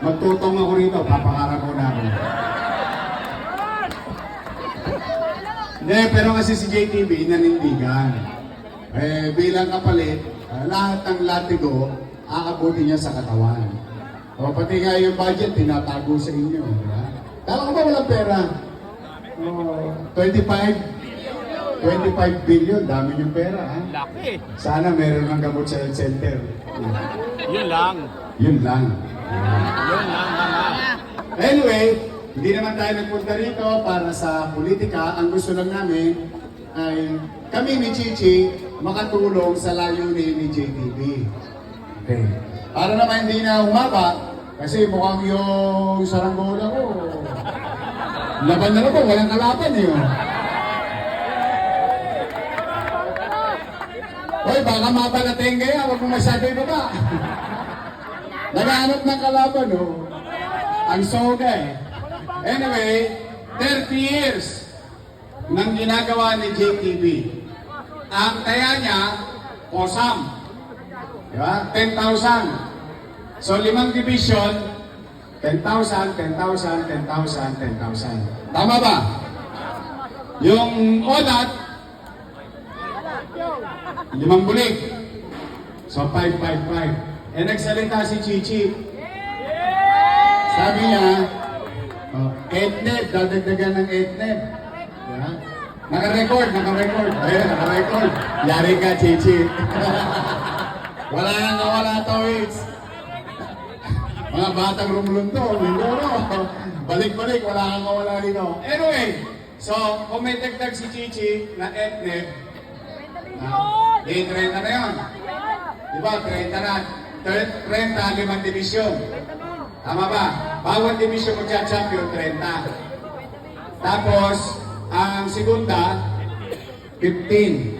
Magtutong ako rito, papakarap ko na ako. Hindi, pero kasi si JTV, nanindigan. Bilang kapalit, lahat ng latigo, aakabuti niya sa katawan. O pati nga yung budget, tinatago sa inyo. Diba? Kala ko ba walang pera? 25 billion, dami yung pera. Ha? Laki. Sana meron ng gamot sa health center. Yun lang. Yun lang. Yun lang, mama. Anyway, hindi naman tayo nagpunta rito para sa politika. Ang gusto lang namin ay kami ni Chichi makatulong sa layunin ni JTV. Okay. Para naman hindi na humaba, kasi mukhang yung saranggola ko. Laban na naman, walang kalaban eh. Hoy, baka mapalating kaya, huwag mo masyado ibaba. Naghanap ng kalaban, oh. Ang soga eh. Anyway, 30 years nang ginagawa ni JTV. Ang taya niya, Osam. Diba? 10,000. So, 5 division, 10,000, 10,000, 10,000, 10,000. Tama ba? Yung Odat, 5 bulig. So, 555. Nagsalita si Chichi. Sabi niya, EDNEP, dadagdagan ng EDNEP. Yeah. Naka-record. Ayun, naka-record. Yari ka, Chichi. Wala nang nawala to, Wits. Mga batang rumulunto, lindoro. Balik-balik, wala kang nawala dito. Anyway, so, kung may dagdag si Chichi na EDNEP, 30 na yun. Diba, 30 na. 30, 5 division. Tama ba? Bawat division magcha-champion, 30. Tapos, ang segunda, 15.